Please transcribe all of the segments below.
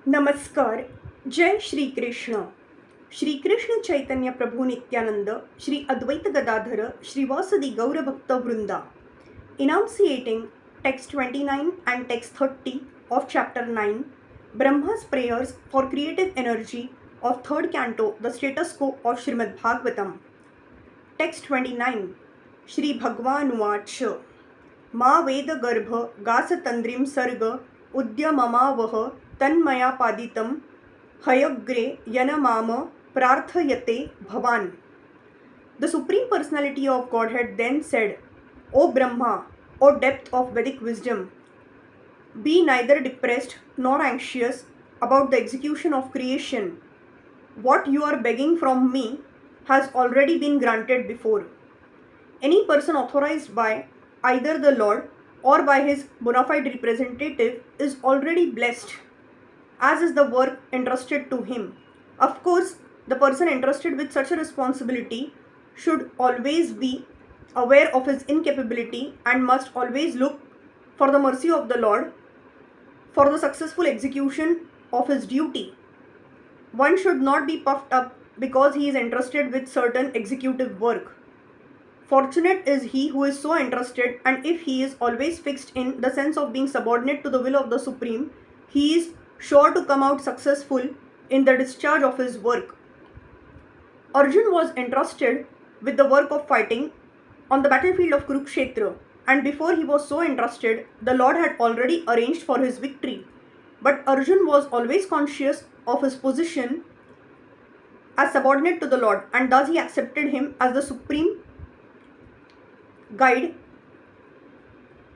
नमस्कार. जय श्री कृष्ण. श्री कृष्ण चैतन्य प्रभु Nityanand, Shri Advaita Gadadhar, श्रीवासदि गौरभक्तवृंदा. Enunciating text 29 and text 30 of chapter 9, Brahma's prayers for creative energy of third canto, the status quo of Srimad Bhagavatam. Text 29. Shri Bhagwan Uvaच. मा वेदगर्भ गासतन्द्रीं सर्ग उद्यममावह तन्मया पादितं हयग्रे यनमाम प्रार्थयते भवान. The Supreme Personality of Godhead then said, O Brahma, O depth of Vedic wisdom, be neither depressed nor anxious about the execution of creation. What you are begging from me has already been granted before. Any person authorized by either the Lord or by his bona fide representative is already blessed, as is the work entrusted to him. Of course, the person entrusted with such a responsibility should always be aware of his incapability and must always look for the mercy of the Lord for the successful execution of his duty. One should not be puffed up because he is entrusted with certain executive work. Fortunate is he who is so entrusted, and if he is always fixed in the sense of being subordinate to the will of the Supreme, he is sure to come out successful in the discharge of his work. Arjun was entrusted with the work of fighting on the battlefield of Kurukshetra, and before he was so entrusted, the Lord had already arranged for his victory. But Arjun was always conscious of his position as subordinate to the Lord, and thus he accepted him as the supreme guide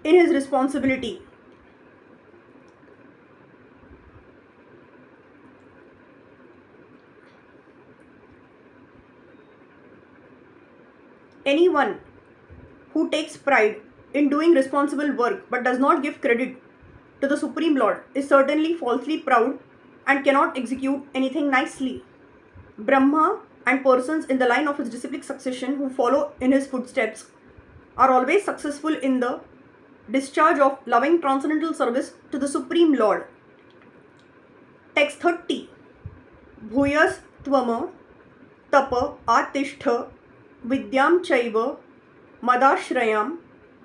in his responsibility. Anyone who takes pride in doing responsible work but does not give credit to the Supreme Lord is certainly falsely proud and cannot execute anything nicely. Brahma and persons in the line of his disciplic succession who follow in his footsteps are always successful in the discharge of loving transcendental service to the Supreme Lord. Text 30. Bhuyas tvama tapa atishtha vidyam chaiva madashrayam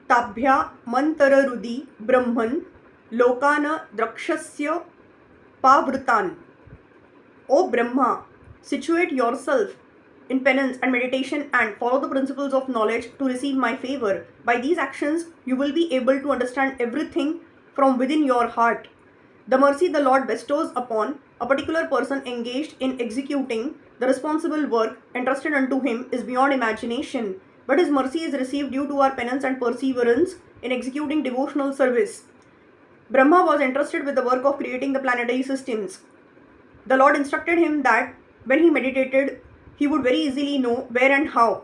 tabhya mantararudi brahman lokana drakshasya pavrutan. O Brahma, situate yourself in penance and meditation and follow the principles of knowledge to receive my favor. By these actions, you will be able to understand everything from within your heart. The mercy the Lord bestows upon a particular person engaged in executing the responsible work entrusted unto him is beyond imagination, but his mercy is received due to our penance and perseverance in executing devotional service. Brahma was entrusted with the work of creating the planetary systems. The Lord instructed him that when he meditated, he would very easily know where and how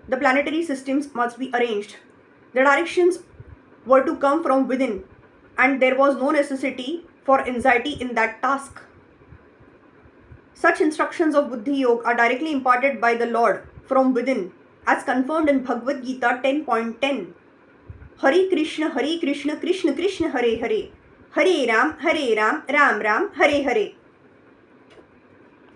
the planetary systems must be arranged. The directions were to come from within, and there was no necessity for anxiety in that task. Such instructions of Buddhi Yoga are directly imparted by the Lord from within, as confirmed in Bhagavad Gita 10.10. Hare Krishna, Krishna Krishna, Hare Hare, Hare Ram, Ram Ram, Hare Hare.